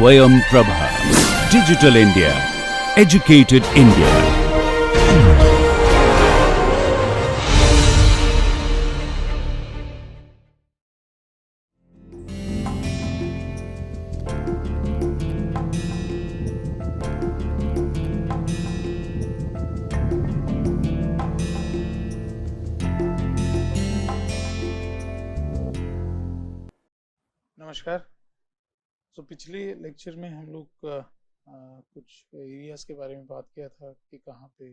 Swayam Prabha. Digital India. Educated India. नमस्कार। पिछले lecture में हम लोग कुछ एरियाज़ के बारे में बात किया था कि कहाँ पे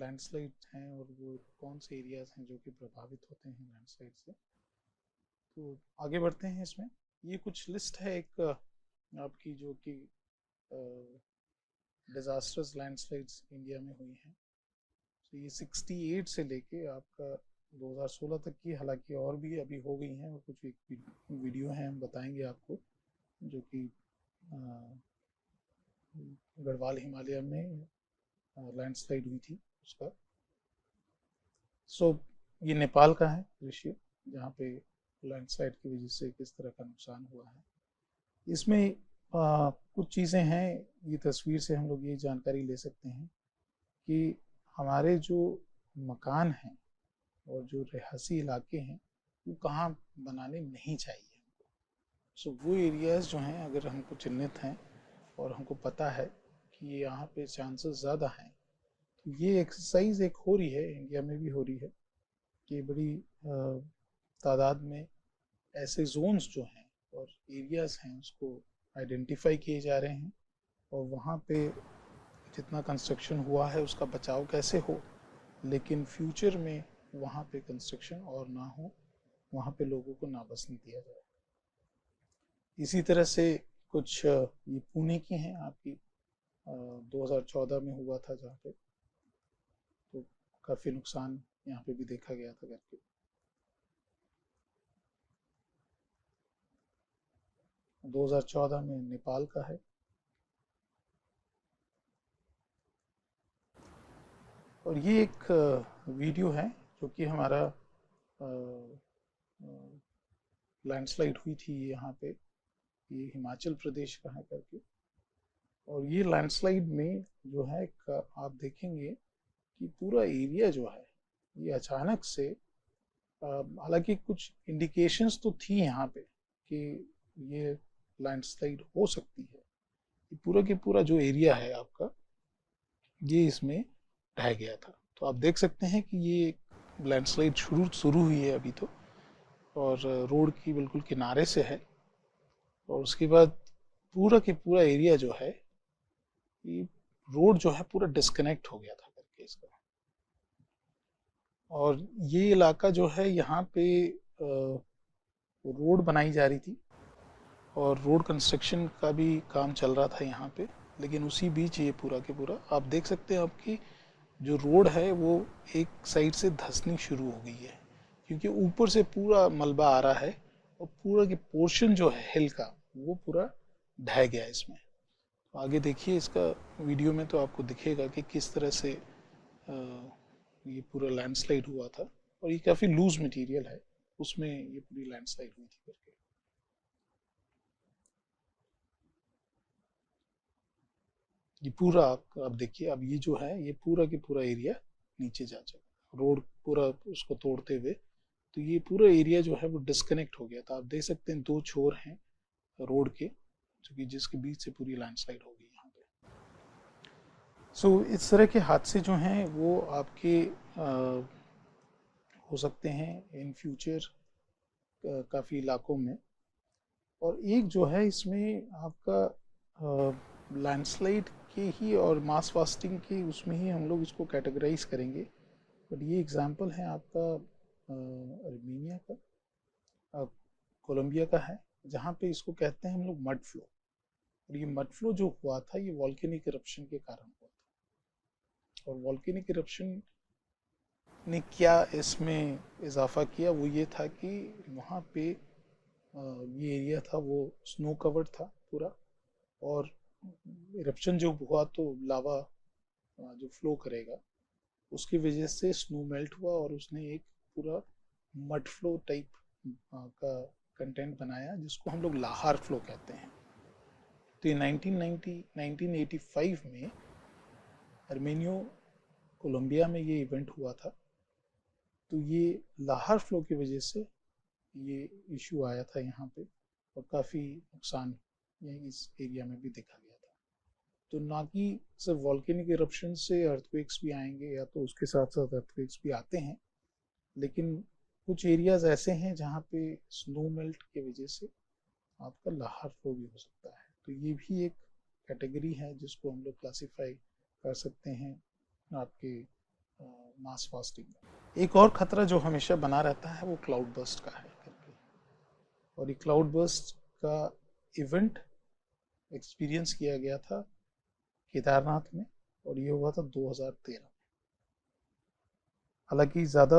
लैंडस्लाइड हैं और वो कौन से एरियाज़ हैं जो कि प्रभावित होते हैं लैंडस्लाइड से। तो आगे बढ़ते हैं। इसमें ये कुछ लिस्ट है एक आपकी जो कि डिज़ास्टर्स लैंडस्लाइड्स इंडिया में हुई हैं। तो ये 68 से लेके आपका 2016 तक की, हालांकि और भी अभी हो गई हैं और कुछ एक वीडियो हैं हम बताएंगे आपको, जो कि गढ़वाल हिमालय में लैंडस्लाइड हुई थी उसका। ये नेपाल का है दृश्य जहाँ पे लैंडस्लाइड की वजह से किस तरह का नुकसान हुआ है। इसमें कुछ चीज़ें हैं, ये तस्वीर से हम लोग ये जानकारी ले सकते हैं कि हमारे जो मकान हैं और जो रिहायशी इलाके हैं वो कहाँ बनाने नहीं चाहिए हमको। वो एरियाज़ जो हैं अगर हमको चिन्हित हैं और हमको पता है कि यहाँ पे चांसेस ज़्यादा हैं, तो ये एक्सरसाइज एक हो रही है, इंडिया में भी हो रही है कि बड़ी तादाद में ऐसे जोन्स जो हैं और एरियाज़ हैं उसको आइडेंटिफाई किए जा रहे हैं और वहाँ पे जितना कंस्ट्रक्शन हुआ है उसका बचाव कैसे हो, लेकिन फ्यूचर में वहाँ पे कंस्ट्रक्शन और ना हो, वहाँ पे लोगों को ना बसने दिया जाए। इसी तरह से कुछ ये पुणे की हैं आपकी, 2014 में हुआ था जहाँ पे, तो काफ़ी नुकसान यहाँ पे भी देखा गया था करके। तो 2014 में नेपाल का है। और ये एक वीडियो है जो कि हमारा लैंडस्लाइड हुई थी यहाँ पे, ये हिमाचल प्रदेश का है करके। और ये लैंडस्लाइड में जो है आप देखेंगे कि पूरा एरिया जो है ये अचानक से, हालांकि कुछ इंडिकेशंस तो थी यहाँ पे कि ये लैंडस्लाइड हो सकती है, ये पूरा के पूरा जो एरिया है आपका ये इसमें ढह गया था। तो आप देख सकते हैं कि ये लैंडस्लाइड शुरू हुई है अभी तो, और रोड की बिल्कुल किनारे से है, और उसके बाद पूरा के पूरा एरिया जो है ये रोड जो है पूरा डिस्कनेक्ट हो गया था करके इसका। और ये इलाका जो है यहाँ पे रोड बनाई जा रही थी और रोड कंस्ट्रक्शन का भी काम चल रहा था यहाँ पे, लेकिन उसी बीच ये पूरा के पूरा आप देख सकते हैं आपकी जो रोड है वो एक साइड से धंसनी शुरू हो गई है, क्योंकि ऊपर से पूरा मलबा आ रहा है और पूरा की पोर्शन जो है हिल का वो पूरा ढह गया इसमें। तो आगे देखिए इसका वीडियो में तो आपको दिखेगा कि किस तरह से ये पूरा लैंडस्लाइड हुआ था, और ये काफ़ी लूज मटेरियल है, उसमें ये पूरी लैंडस्लाइड हुई थी करके। ये पूरा आप देखिए, अब ये जो है ये पूरा की पूरा एरिया नीचे जा चुका, रोड पूरा उसको तोड़ते हुए, तो ये पूरा एरिया जो है वो डिस्कनेक्ट हो गया था। आप देख सकते हैं दो छोर हैं रोड के, जो कि जिसके बीच से पूरी लैंडस्लाइड हो गई यहाँ पे। इस तरह के हादसे जो हैं वो आपके हो सकते हैं इन फ्यूचर काफ़ी इलाकों में। और एक जो है इसमें आपका लैंडस्लाइड के ही और मास फास्टिंग के उसमें ही हम लोग इसको कैटेगराइज करेंगे, बट ये एग्जांपल है आपका अर्मीनिया का, कोलंबिया का है, जहाँ पे इसको कहते हैं हम लोग मड फ्लो। और ये मड फ्लो जो हुआ था ये वॉल्केनिक इरप्शन के कारण हुआ था। और वॉल्केनिक इरप्शन ने क्या इसमें इजाफा किया, वो ये था कि वहाँ पे ये एरिया था वो स्नो कवर्ड था पूरा, और इरप्शन जो हुआ तो लावा जो फ्लो करेगा उसकी वजह से स्नो मेल्ट हुआ और उसने एक पूरा मड फ्लो टाइप का कंटेंट बनाया, जिसको हम लोग लाहार फ्लो कहते हैं। तो ये 1985 में आर्मेनियो कोलंबिया में ये इवेंट हुआ था। तो ये लाहर फ्लो की वजह से ये इशू आया था यहाँ पे और काफ़ी नुकसान इस एरिया में भी देखा गया था। तो ना कि सिर्फ वॉल्केनिक इरप्शन से अर्थक्वेक्स भी आएंगे या तो उसके साथ साथ अर्थक्वेक्स भी आते हैं, लेकिन कुछ एरियाज ऐसे हैं जहाँ पे स्नो मेल्ट की वजह से आपका लाहर फ्लो भी हो सकता है। तो ये भी एक कैटेगरी है जिसको हम लोग क्लासिफाई कर सकते हैं आपके मास फास्टिंग में। एक और खतरा जो हमेशा बना रहता है वो क्लाउड बर्स्ट का है करके, और ये क्लाउड बर्स्ट का इवेंट एक्सपीरियंस किया गया था केदारनाथ में और ये हुआ था 2013 में। हालांकि ज़्यादा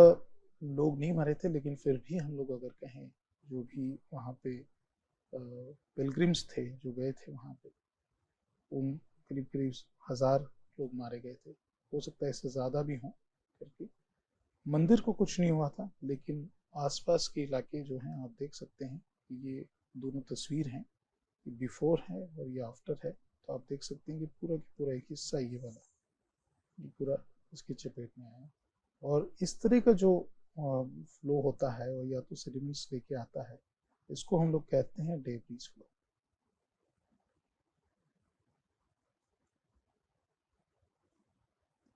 लोग नहीं मरे थे, लेकिन फिर भी हम लोग अगर कहें जो भी वहाँ पे पिलग्रिम्स थे जो गए थे वहाँ पे, उन करीब करीब 1000 लोग मारे गए थे। हो सकता है इससे ज़्यादा भी हों करके। मंदिर को कुछ नहीं हुआ था, लेकिन आसपास के इलाके जो हैं आप देख सकते हैं कि ये दोनों तस्वीर हैं, ये बिफोर है और ये आफ्टर है। तो आप देख सकते हैं कि पूरा की पूरा एक हिस्सा ये वाला ये पूरा इसकी चपेट में आया। और इस तरह का जो फ्लो होता है और या तो सेडिमेंट्स लेके आता है, इसको हम लोग कहते हैं डेब्रीज फ्लो।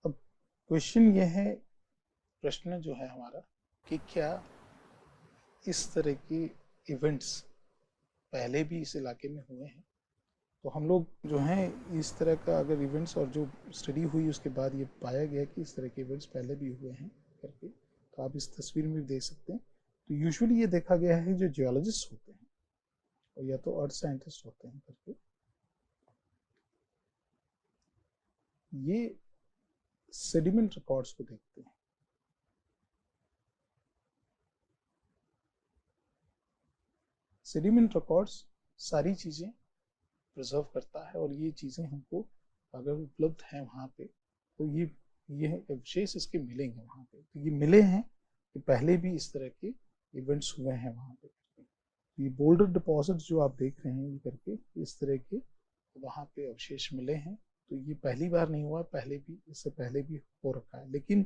अब क्वेश्चन ये है, प्रश्न जो है हमारा कि क्या इस तरह के इवेंट्स पहले भी इस इलाके में हुए हैं। तो हम लोग जो हैं इस तरह का अगर इवेंट्स और जो स्टडी हुई उसके बाद ये पाया गया कि इस तरह के इवेंट्स पहले भी हुए हैं करके। तो आप इस तस्वीर में भी देख सकते हैं। तो यूजुअली ये देखा गया है जो जियोलॉजिस्ट होते हैं और या तो अर्थ साइंटिस्ट होते हैं करके, ये सेडिमेंट रिकॉर्ड्स को देखते हैं। सेडिमेंट रिकॉर्ड्स सारी चीज़ें प्रिजर्व करता है और ये चीज़ें हमको अगर उपलब्ध हैं वहाँ पे, तो ये अवशेष इसके मिलेंगे वहाँ पे। तो ये मिले हैं कि पहले भी इस तरह के इवेंट्स हुए हैं वहाँ पे। ये बोल्डर डिपॉजिट जो आप देख रहे हैं ये करके इस तरह के वहाँ पे अवशेष मिले हैं। तो ये पहली बार नहीं हुआ, पहले भी इससे पहले भी हो रखा है। लेकिन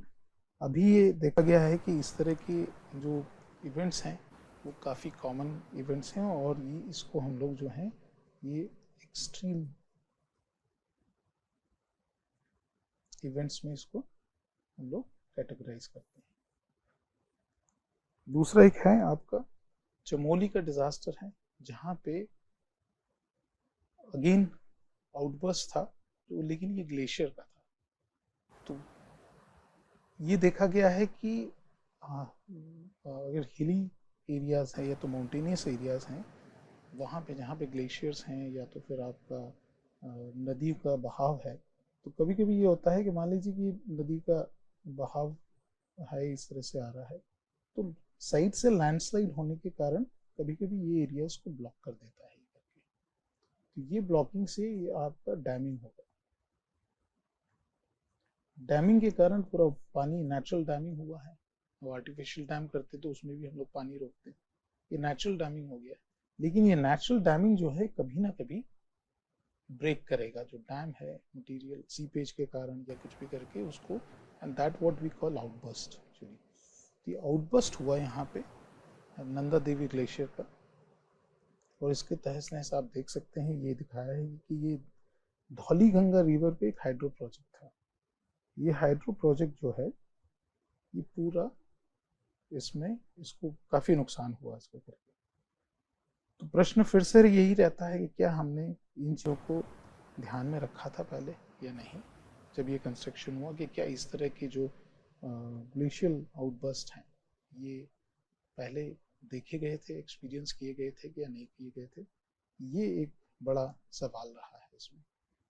अभी ये देखा गया है कि इस तरह के जो इवेंट्स हैं वो काफ़ी कॉमन इवेंट्स हैं और ये इसको हम लोग जो हैं ये एक्सट्रीम इवेंट्स में इसको हम लोग कैटेगराइज करते हैं। दूसरा एक है आपका चमोली का डिजास्टर है, जहाँ पे अगेन आउटबर्स्ट था, तो लेकिन ये ग्लेशियर का था। तो ये देखा गया है कि अगर हिली एरियाज है या तो माउंटेनियस एरियाज हैं वहाँ पे जहाँ पे ग्लेशियर्स हैं या तो फिर आपका नदी का बहाव है, तो कभी कभी ये होता है कि मान लीजिए कि नदी का बहाव है इस तरह से आ रहा है, तो साइड से लैंडस्लाइड होने के कारण कभी कभी ये एरियाज को ब्लॉक कर देता है करके। तो ये ब्लॉकिंग से ये आपका डैमिंग होगा। डैमिंग के कारण पूरा पानी नेचुरल डैमिंग हुआ है। वो आर्टिफिशियल डैम करते तो उसमें भी हम लोग पानी रोकते, ये नेचुरल डैमिंग हो गया। लेकिन ये नेचुरल डैमिंग जो है कभी ना कभी ब्रेक करेगा जो डैम है मटेरियल सीपेज के कारण या कुछ भी करके उसको, and that what we call outburst. Actually ये आउटबर्स्ट हुआ यहाँ पे नंदा देवी ग्लेशियर का, और इसके तहस नहस आप देख सकते हैं ये दिखाया है कि ये धौली गंगा रिवर पे एक हाइड्रो प्रोजेक्ट था। ये हाइड्रो प्रोजेक्ट जो है ये पूरा इसमें इसको काफ़ी नुकसान हुआ इसको करके। तो प्रश्न फिर से यही रहता है कि क्या हमने इन चीज़ों को ध्यान में रखा था पहले या नहीं जब ये कंस्ट्रक्शन हुआ, कि क्या इस तरह के जो ग्लेशियल आउटबर्स्ट हैं ये पहले देखे गए थे, एक्सपीरियंस किए गए थे या नहीं किए गए थे। ये एक बड़ा सवाल रहा है इसमें।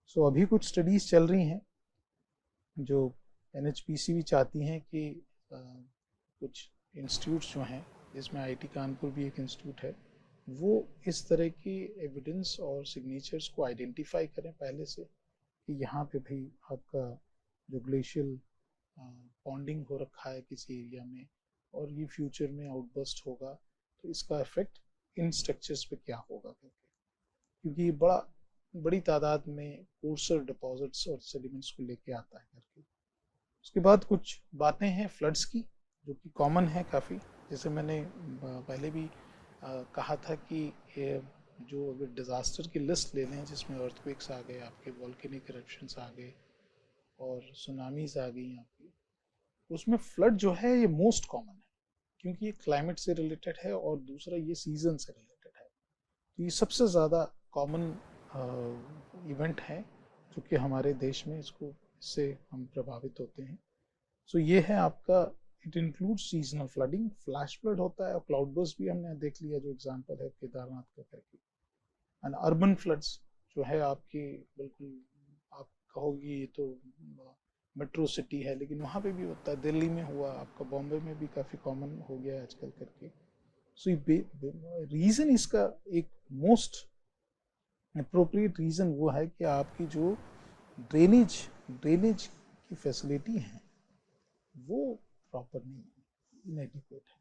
सो अभी कुछ स्टडीज़ चल रही हैं जो NHPC भी चाहती हैं कि कुछ इंस्टीट्यूट्स जो हैं, जिसमें IIT कानपुर भी एक इंस्टीट्यूट है, वो इस तरह की एविडेंस और सिग्नेचर्स को आइडेंटिफाई करें पहले से कि यहाँ पे भी आपका जो ग्लेशियल पॉन्डिंग हो रखा है किसी एरिया में और ये फ्यूचर में आउटबर्स्ट होगा तो इसका इफेक्ट इन स्ट्रक्चर्स पे क्या होगा करके। क्योंकि ये बड़ा बड़ी तादाद में कोर्सर डिपॉजिट्स और सेडिमेंट्स को लेके आता है करके। उसके बाद कुछ बातें हैं फ्लड्स की जो कि कॉमन है काफ़ी, जैसे मैंने पहले भी कहा था कि जो अगर डिज़ास्टर की लिस्ट ले लें जिसमें अर्थक्वेक्स आ गए, आपके वॉल्केनिक इरप्शंस आ गए और सुनामीज आ गई आपकी, उसमें फ्लड जो है ये मोस्ट कॉमन है क्योंकि ये क्लाइमेट से रिलेटेड है और दूसरा ये सीजन से रिलेटेड है। तो ये सबसे ज़्यादा कॉमन इवेंट है जो कि हमारे देश में इससे हम प्रभावित होते हैं। सो ये है आपका, it include seasonal flooding, flash flood होता है और क्लाउड बर्स्ट भी हमने देख लिया जो एग्जांपल है केदारनाथ का करके। एंड अर्बन फ्लड्स जो है आपकी, बिल्कुल आप कहोगी ये तो मेट्रो सिटी है, लेकिन वहाँ पे भी होता है, दिल्ली में हुआ, आपका बॉम्बे में भी काफ़ी कॉमन हो गया है आजकल करके। सो रीज़न इसका एक मोस्ट अप्रोप्रिएट रीज़न वो है कि आपकी जो ड्रेनेज की फैसिलिटी है वो प्रॉपर नहीं है, इनएडिक्वेट है।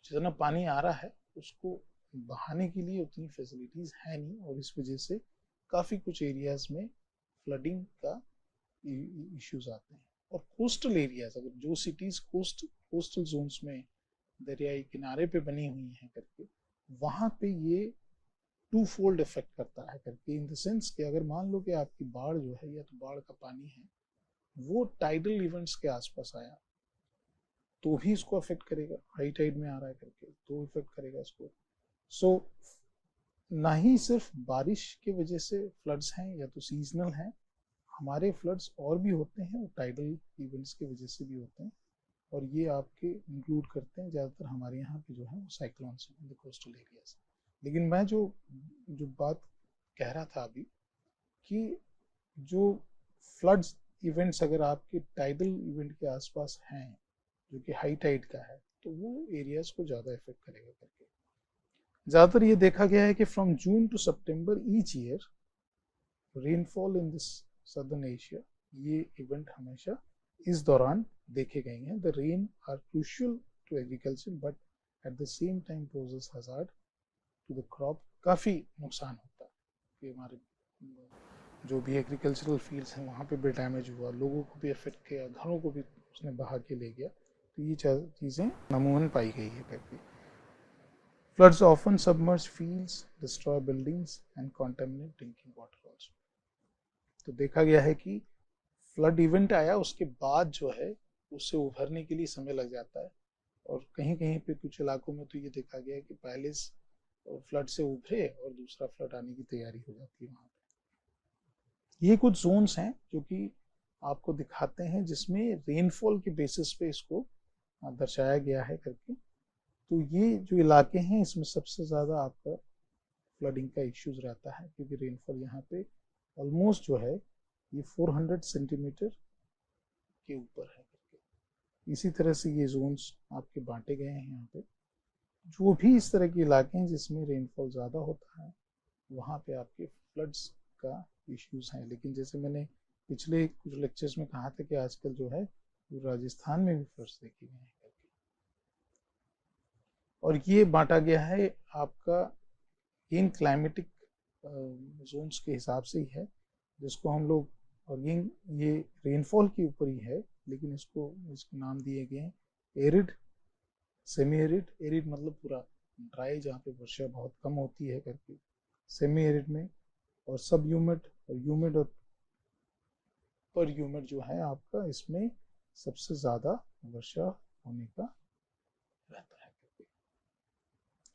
जितना पानी आ रहा है उसको बहाने के लिए उतनी फैसिलिटीज है नहीं और इस वजह से काफ़ी कुछ एरियाज में फ्लडिंग का इश्यूज आते हैं। और कोस्टल एरियाज, अगर जो सिटीज कोस्टल जोन्स में दरियाई किनारे पे बनी हुई हैं करके, वहाँ पे ये टू फोल्ड इफेक्ट करता है करके, इन द सेंस कि अगर मान लो कि आपकी बाढ़ जो है या तो बाढ़ का पानी है वो टाइडल इवेंट्स के आसपास आया तो भी इसको अफेक्ट करेगा, हाई टाइड में आ रहा है करके तो इफेक्ट करेगा इसको। सो ना ही सिर्फ बारिश की वजह से फ्लड्स हैं या तो सीजनल हैं, हमारे फ्लड्स और भी होते हैं और टाइडल इवेंट्स की वजह से भी होते हैं और ये आपके इंक्लूड करते हैं ज़्यादातर हमारे यहाँ पे जो है वो साइक्लोन्स हैं इन द कोस्टल एरियाज। लेकिन मैं जो बात कह रहा था अभी कि जो फ्लड्स इवेंट्स अगर आपके टाइडल इवेंट के आसपास हैं जो कि हाई टाइड का है तो वो एरियाज को ज़्यादा इफेक्ट करेगा करके। ज़्यादातर ये देखा गया है कि from June to September each year rainfall in this southern Asia, ये इवेंट हमेशा इस दौरान देखे गए हैं। The rain are crucial to agriculture but at the same time poses hazard to the crop. काफ़ी नुकसान होता है कि हमारे जो भी एग्रीकल्चरल फील्ड्स हैं वहाँ पे भी डैमेज हुआ, लोगों को भी अफेक्ट किया, घरों को भी उसने बहा के ले गया। तो ये चीज़ें अमूमन पाई गई है करके। Floods often submerge fields, destroy buildings and contaminate drinking water also. तो देखा गया है कि फ्लड इवेंट आया उसके बाद जो है उससे उभरने के लिए समय लग जाता है और कहीं कहीं पे कुछ इलाकों में तो ये देखा गया है कि पहले फ्लड से उभरे और दूसरा फ्लड आने की तैयारी हो जाती है वहाँ पे। ये कुछ जोन्स हैं जो कि आपको दिखाते हैं जिसमें रेनफॉल के बेसिस पे इसको दर्शाया गया है करके। तो ये जो इलाके हैं इसमें सबसे ज़्यादा आपका फ्लडिंग का इश्यूज रहता है क्योंकि रेनफॉल यहाँ पे ऑलमोस्ट जो है ये 400 सेंटीमीटर के ऊपर है करके। इसी तरह से ये जोन्स आपके बांटे गए हैं यहाँ पे। जो भी इस तरह के इलाके हैं जिसमें रेनफॉल ज़्यादा होता है वहाँ पे आपके फ्लड्स का इश्यूज हैं। लेकिन जैसे मैंने पिछले कुछ लेक्चर्स में कहा था कि आजकल जो है राजस्थान में भी फ्लड्स देखे गए हैं करके। और ये बांटा गया है आपका इन क्लाइमेटिक जोन्स के हिसाब से ही है, जिसको हम लोग अगेन ये रेनफॉल के ऊपर ही है लेकिन इसके नाम दिए गए हैं एरिड, सेमी एरिड। एरिड मतलब पूरा ड्राई जहाँ पे वर्षा बहुत कम होती है करके, सेमी एरिड में, और सब ह्यूमिड और ह्यूमिड और पर ह्यूमिड जो है आपका इसमें सबसे ज़्यादा वर्षा होने का रहता है।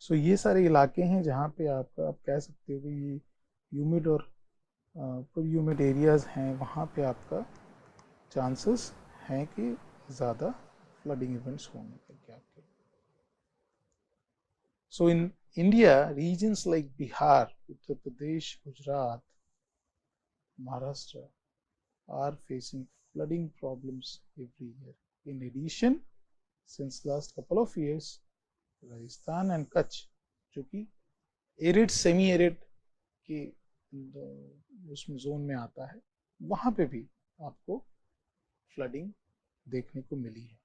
सो ये सारे इलाके हैं जहाँ पे आप कह सकते हो कि ये ह्यूमिड और पर ह्यूमिड एरियाज हैं, वहाँ पे आपका चांसेस हैं कि ज़्यादा फ्लडिंग इवेंट्स होने के आपके। So in India regions like Bihar, Uttar Pradesh, Gujarat, Maharashtra are facing flooding problems every year. In addition, since last couple of years, Rajasthan and Kutch, जो कि एरिड सेमी एरिड के उसमें जोन में आता है, वहाँ पे भी आपको फ्लडिंग देखने को मिली है।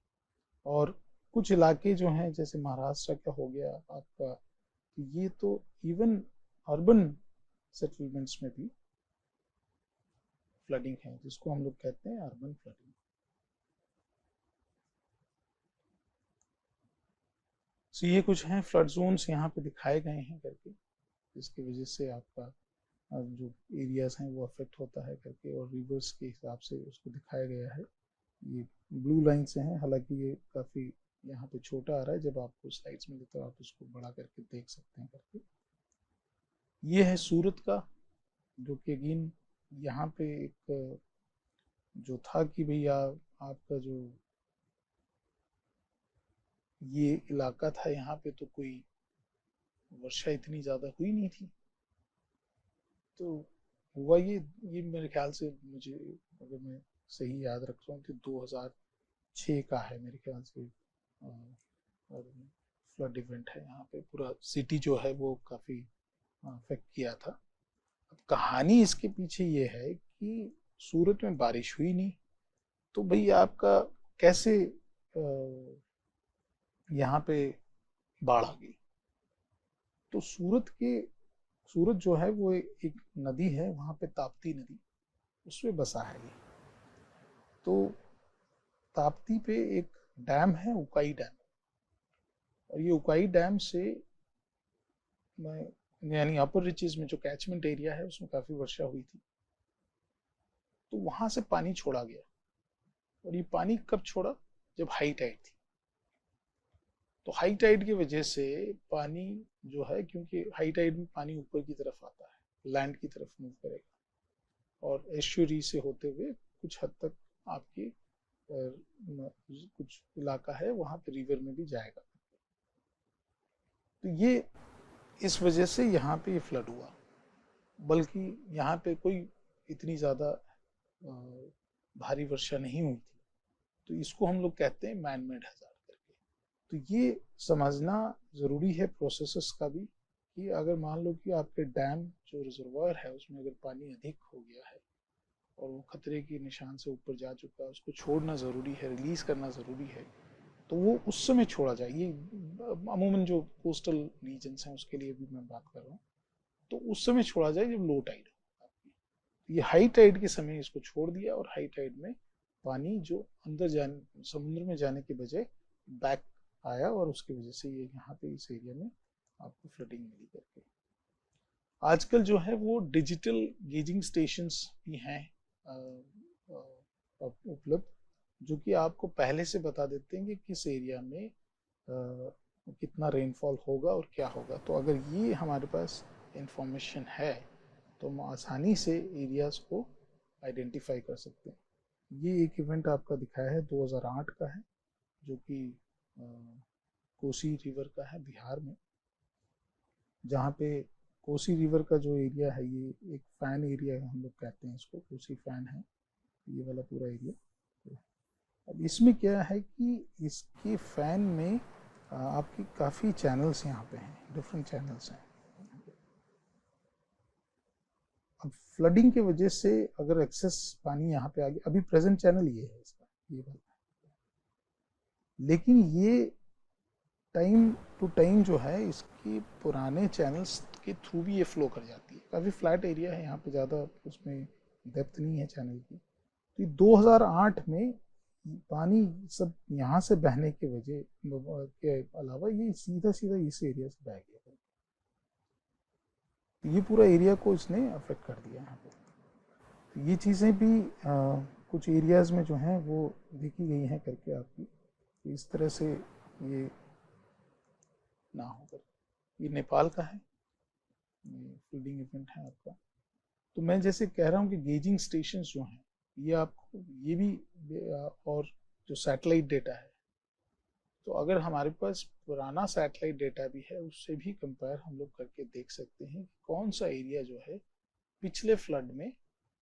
और कुछ इलाके जो हैं जैसे महाराष्ट्र का हो गया आपका, ये तो इवन अर्बन सेटलमेंट्स में भी फ्लडिंग है, जिसको हम लोग कहते हैं अर्बन फ्लडिंग। सो ये कुछ हैं फ्लड जोन्स यहाँ पे दिखाए गए हैं करके, जिसकी वजह से आपका जो एरियाज हैं वो अफेक्ट होता है करके, और रिवर्स के हिसाब से उसको दिखाया गया है। ये ब्लू लाइन से हैं, हालांकि ये काफ़ी यहाँ पे छोटा आ रहा है, जब आपको स्लाइड्स में तो आप उसको बड़ा करके देख सकते हैं करके। ये है सूरत का, जो कि अगेन यहाँ पे एक जो था कि भैया आपका जो ये इलाका था, यहाँ पे तो कोई वर्षा इतनी ज़्यादा हुई नहीं थी, तो हुआ ये मेरे ख्याल से, मुझे अगर मैं सही याद रख रहा हूँ, तो 2006 का है मेरे ख्याल से, और फ्लड इवेंट है यहाँ पे। पूरा सिटी जो है वो काफ़ी अफेक्ट किया था। अब कहानी इसके पीछे ये है कि सूरत में बारिश हुई नहीं, तो भाई आपका कैसे यहाँ पे बाढ़ आ गई। तो सूरत जो है वो एक नदी है, वहाँ पे ताप्ती नदी, उसमें बसा है ये। तो ताप्ती पे एक डैम है, उकाई डैम, और ये उकाई डैम से यानी अपर रिचेज में जो कैचमेंट एरिया है उसमें काफ़ी वर्षा हुई थी, तो वहाँ से पानी छोड़ा गया। और ये पानी कब छोड़ा? जब हाई टाइड थी। तो हाई टाइड की वजह से पानी जो है, क्योंकि हाई टाइड में पानी ऊपर की तरफ आता है, लैंड की तरफ मूव करेगा, और एस्चुरी से होते हुए कुछ हद तक आपकी कुछ इलाका है वहाँ पे रिवर में भी जाएगा। तो ये इस वजह से यहाँ पे ये फ्लड हुआ, बल्कि यहाँ पे कोई इतनी ज़्यादा भारी वर्षा नहीं हुई थी। तो इसको हम लोग कहते हैं मैन मेड हज़ार्ड करके। तो ये समझना ज़रूरी है प्रोसेसेस का भी, कि अगर मान लो कि आपके डैम जो रिजर्वायर है उसमें अगर पानी अधिक हो गया है और वो खतरे के निशान से ऊपर जा चुका है, उसको छोड़ना ज़रूरी है, रिलीज करना ज़रूरी है, तो वो उस समय छोड़ा जाए। ये अमूमन जो कोस्टल रीजन्स हैं उसके लिए भी मैं बात कर रहा हूँ, तो उस समय छोड़ा जाए जब लो टाइड हो। ये हाई टाइड के समय इसको छोड़ दिया, और हाई टाइड में पानी जो अंदर जाने, समुद्र में जाने के बजाय बैक आया, और उसकी वजह से ये यहाँ पे इस एरिया में आपको फ्लडिंग मिली करके। आजकल जो है वो डिजिटल गेजिंग स्टेशंस भी हैं उपलब्ध, जो कि आपको पहले से बता देते हैं कि किस एरिया में कितना रेनफॉल होगा और क्या होगा। तो अगर ये हमारे पास इंफॉर्मेशन है तो हम आसानी से एरियाज को आइडेंटिफाई कर सकते हैं। ये एक इवेंट आपका दिखाया है 2008 का है, जो कि कोसी रिवर का है बिहार में, जहाँ पे कोसी रिवर का जो एरिया है ये एक फैन एरिया है, हम लोग कहते हैं इसको, कोसी फैन है ये वाला पूरा एरिया। अब इसमें क्या है कि इसके फैन में आपकी काफ़ी चैनल्स यहाँ पे हैं, डिफरेंट चैनल्स हैं। अब फ्लडिंग के वजह से अगर एक्सेस पानी यहाँ पे आ गया, अभी प्रेजेंट चैनल ये है इसका, ये वाला, लेकिन ये टाइम टू टाइम जो है इसकी पुराने चैनल्स के थ्रू भी ये फ्लो कर जाती है। काफ़ी फ्लैट एरिया है यहाँ पे, ज़्यादा उसमें डेप्थ नहीं है चैनल की। तो ये 2008 में पानी सब यहाँ से बहने के वजह के अलावा ये सीधा सीधा इस एरिया से बह गया, ये पूरा एरिया को इसने अफेक्ट कर दिया यहाँ पे। तो ये चीज़ें भी कुछ एरियाज में जो हैं वो देखी गई हैं करके आपकी, इस तरह से ये ना होकर। ये नेपाल का है, फ्लडिंग इवेंट है आपका। तो मैं जैसे कह रहा हूँ कि गेजिंग स्टेशन जो हैं ये आपको ये भी, और जो सैटेलाइट डेटा है, तो अगर हमारे पास पुराना सैटेलाइट डेटा भी है उससे भी कंपेयर हम लोग करके देख सकते हैं कि कौन सा एरिया जो है पिछले फ्लड में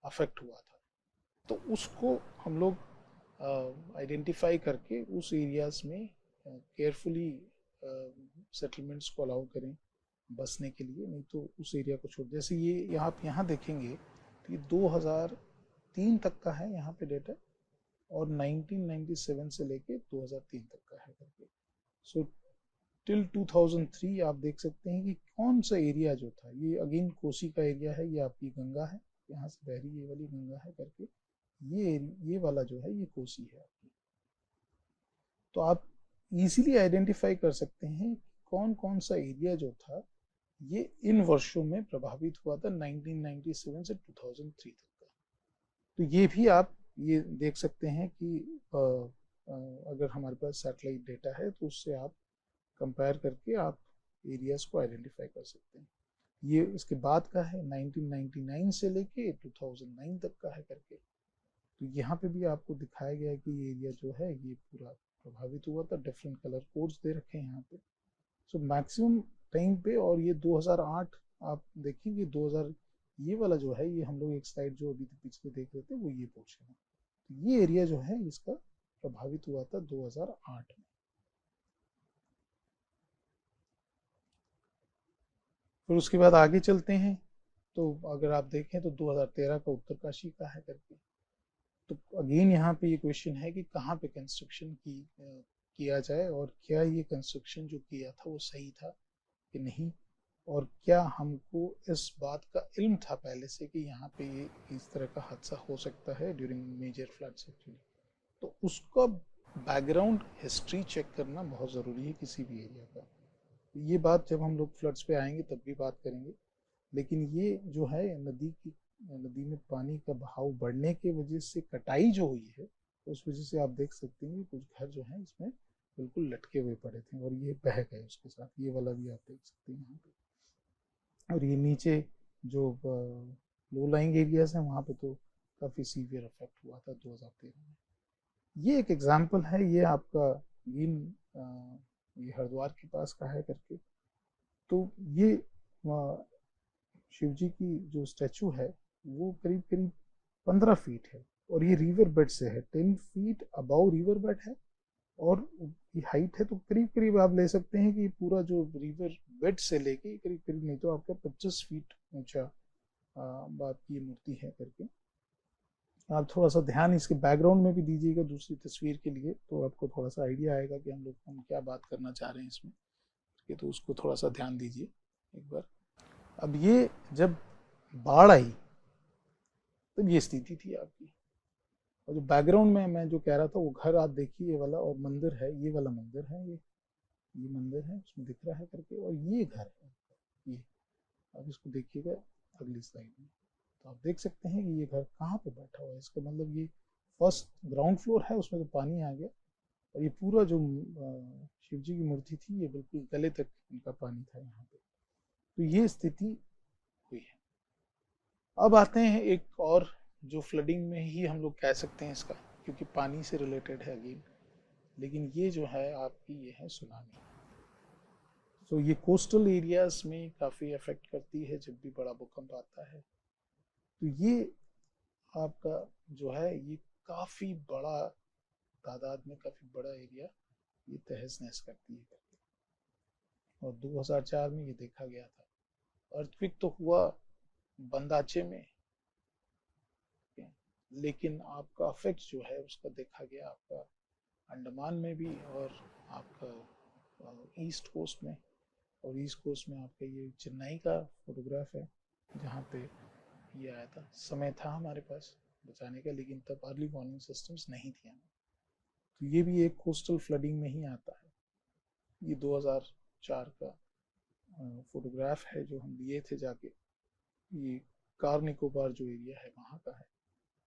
अफेक्ट हुआ था। तो उसको हम लोग आइडेंटिफाई करके उस एरियाज में केयरफुली सेटलमेंट्स को अलाउ करें बसने के लिए, नहीं तो उस एरिया को छोड़। जैसे ये आप यहाँ देखेंगे तो ये 2003 तक का है यहाँ पे डेटा, और 1997 से लेके 2003 तक का है करके। सो टिल 2003 आप देख सकते हैं कि कौन सा एरिया जो था, ये अगेन कोसी का एरिया है, ये आपकी गंगा है, यहाँ से बह रही ये वाली गंगा है करके, ये वाला जो है ये कोसी है आपकी। तो आप इजीली आइडेंटिफाई कर सकते हैं कौन कौन सा एरिया जो था ये इन वर्षों में प्रभावित हुआ था 1997 से 2003 तक का। तो ये भी आप ये देख सकते हैं कि अगर हमारे पास सैटेलाइट डेटा है तो उससे आप कंपेयर करके आप एरियाज को आइडेंटिफाई कर सकते हैं। ये इसके बाद का है, 1999 से लेके 2009 तक का है करके। तो यहाँ पे भी आपको दिखाया गया है कि ये एरिया जो है ये पूरा प्रभावित हुआ था। डिफरेंट कलर कोड्स दे रखे हैं यहाँ पे। सो मैक्सिमम टाइम पे, और ये 2008 आप देखेंगे, 2000 ये वाला जो है, ये हम लोग एक स्लाइड जो अभी पिछले देख रहे थे वो ये पोर्शन है। तो ये एरिया जो है इसका प्रभावित हुआ था 2008 में। फिर उसके बाद आगे चलते हैं, तो अगर आप देखें तो 2013 का उत्तरकाशी का है करके। तो अगेन यहाँ पे ये क्वेश्चन है कि कहाँ पे कंस्ट्रक्शन किया जाए, और क्या ये कंस्ट्रक्शन जो किया था वो सही था कि नहीं, और क्या हमको इस बात का इल्म था पहले से कि यहाँ पे ये इस तरह का हादसा हो सकता है ड्यूरिंग मेजर फ्लड्स एक्चुअली। तो उसका बैकग्राउंड हिस्ट्री चेक करना बहुत ज़रूरी है किसी भी एरिया का। ये बात जब हम लोग फ्लड्स पे आएंगे तब भी बात करेंगे। लेकिन ये जो है नदी में पानी का बहाव बढ़ने की वजह से कटाई जो हुई है, उस वजह से आप देख सकते हैं कुछ घर जो है इसमें बिल्कुल लटके हुए पड़े थे और ये बह गए उसके साथ। ये वाला भी आप देख सकते हैं यहाँ पे। और ये नीचे जो लो लाइंग एरियाज हैं वहाँ पे तो काफ़ी सीवियर इफेक्ट हुआ था 2013 में। ये एक एग्जाम्पल है, ये आपका ये हरिद्वार के पास का है करके। तो ये शिव जी की जो स्टैचू है वो करीब करीब 15 फीट है, और ये रिवर बेड से है, 10 फीट अबाउ रिवर बेड है, और ये हाइट है तो करीब करीब आप ले सकते हैं कि पूरा जो रिवर बेड से लेके करीब करीब नहीं तो आपका 25 फीट ऊंचा बात की मूर्ति है करके। आप थोड़ा सा ध्यान इसके बैकग्राउंड में भी दीजिएगा दूसरी तस्वीर के लिए, तो आपको थोड़ा सा आइडिया आएगा कि हम क्या बात करना चाह रहे हैं इसमें, तो उसको थोड़ा सा ध्यान दीजिए एक बार। अब ये जब बाढ़ आई तब ये स्थिति थी आपकी, और जो बैकग्राउंड में मैं जो कह रहा था वो घर आप देखिए, ये वाला, और मंदिर है, ये वाला मंदिर है, ये मंदिर है उसमें दिख रहा है करके, और ये घर है ये। अब इसको देखिएगा अगली स्लाइड में, तो आप देख सकते हैं कि ये घर कहाँ पे बैठा हुआ है। इसका मतलब ये फर्स्ट ग्राउंड फ्लोर है, उसमें तो पानी आ गया, और ये पूरा जो शिव जी की मूर्ति थी ये बिल्कुल गले तक इनका पानी था यहाँ पे। तो ये स्थिति हुई है। अब आते हैं एक और जो फ्लडिंग में ही हम लोग कह सकते हैं इसका, क्योंकि पानी से रिलेटेड है अगेन, लेकिन ये जो है आपकी ये है सुनामी। तो ये कोस्टल एरियाज में काफ़ी अफेक्ट करती है जब भी बड़ा भूकंप आता है। तो ये आपका जो है ये काफ़ी बड़ा तादाद में, काफ़ी बड़ा एरिया ये तहस नहस करती है। और 2004 में ये देखा गया था। अर्थक्वेक तो हुआ बंदाचे में, लेकिन आपका अफेक्ट जो है उसका देखा गया आपका अंडमान में भी, और आपका ईस्ट कोस्ट में। और ईस्ट कोस्ट में आपका ये चेन्नई का फोटोग्राफ है जहाँ पे ये आया था। समय था हमारे पास बचाने का, लेकिन तब अर्ली वार्निंग सिस्टम्स नहीं थी हमें। तो ये भी एक कोस्टल फ्लडिंग में ही आता है। ये 2004 का फोटोग्राफ है जो हम लिए थे जाके। ये कार निकोबार जो एरिया है वहाँ का है।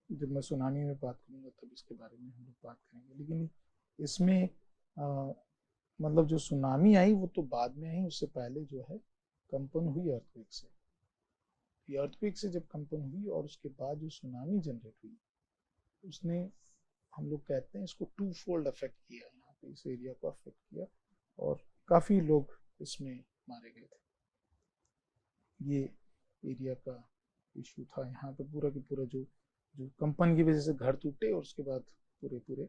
जब मैं सुनामी में बात करूँगा तब इसके बारे में हम लोग बात करेंगे, लेकिन इसमें मतलब जो सुनामी आई वो तो बाद में आई, उससे पहले जो है कंपन हुई अर्थक्वेक से। ये अर्थक्वेक से जब कंपन हुई और उसके बाद जो सुनामी जनरेट हुई, उसने, हम लोग कहते हैं इसको, टू फोल्ड अफेक्ट किया, यहाँ पे इस एरिया को अफेक्ट किया, और काफ़ी लोग इसमें मारे गए थे। ये एरिया का इशू था। यहाँ पे पूरा की पूरा जो कंपन की वजह से घर टूटे, और उसके बाद पूरे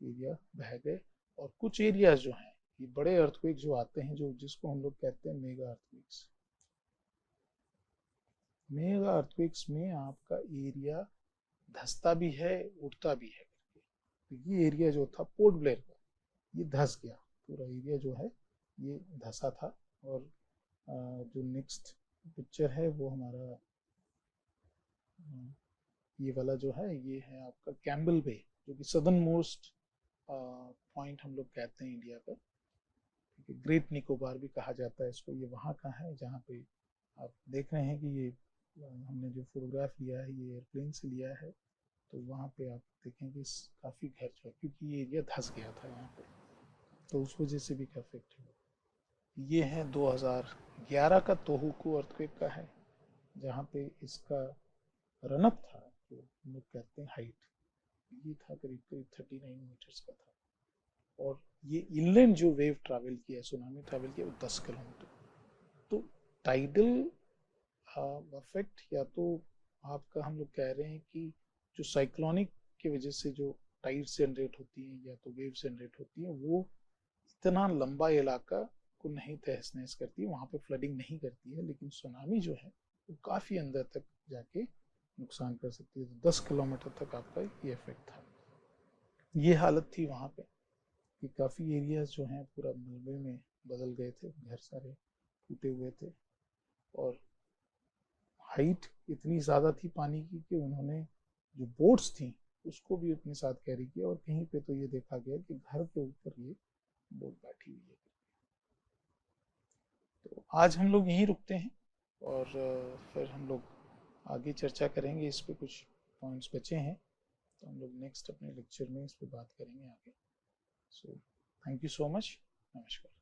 एरिया बह गए। और कुछ एरियाज जो हैं ये बड़े अर्थक्वेक जो आते हैं, जो जिसको हम लोग कहते हैं मेगा अर्थक्वेक्स। मेगा अर्थक्वेक्स में आपका एरिया धंसता भी है, उठता भी है। तो ये एरिया जो था पोर्ट ब्लेयर का, ये धंस गया, पूरा एरिया जो है ये धंसा था। और जो नेक्स्ट पिक्चर है वो हमारा ये वाला जो है, ये है आपका कैम्बल बे, जो कि सदर्न मोस्ट पॉइंट हम लोग कहते हैं इंडिया का। ग्रेट निकोबार भी कहा जाता है इसको। ये वहाँ का है जहाँ पे आप देख रहे हैं कि ये हमने जो फोटोग्राफ लिया है ये एयरप्लेन से लिया है। तो वहाँ पे आप देखेंगे काफ़ी घर जो है, क्योंकि ये एरिया धंस गया था यहाँ पे, तो उस वजह से भी अफेक्ट हुआ। ये है 2011 का तोहोकू अर्थक्वेक का है, जहाँ पे इसका रनअप था, जो हम लोग कहते हैं हाइट, ये था करीब करीब 39 मीटर्स का था। और ये इनलैंड जो वेव ट्रैवल किया, सुनामी ट्रैवल किया, वो 10 किलोमीटर। तो टाइडल इफेक्ट, या तो आपका हम लोग कह रहे हैं कि जो साइक्लोनिक की वजह से जो टाइड जनरेट होती है या तो वेव जनरेट होती है, वो इतना लंबा इलाका को नहीं तहस नहस करती है, वहाँ पे फ्लडिंग नहीं करती है। लेकिन सुनामी जो है वो काफ़ी अंदर तक जाके नुकसान कर सकती है। तो 10 किलोमीटर तक आपका ये इफेक्ट था। ये हालत थी वहाँ पे कि काफ़ी एरियाज जो हैं पूरा मलबे में बदल गए थे, घर सारे टूटे हुए थे। और हाइट इतनी ज़्यादा थी पानी की कि उन्होंने जो बोट्स थी उसको भी अपने साथ कैरी किया। और कहीं पे तो ये देखा गया कि घर के ऊपर ये बोट बैठी हुई है। तो आज हम लोग यहीं रुकते हैं, और फिर हम लोग आगे चर्चा करेंगे। इस पे कुछ पॉइंट्स बचे हैं, तो हम लोग नेक्स्ट अपने लेक्चर में इस पे बात करेंगे आगे। So thank you so much. नमस्कार।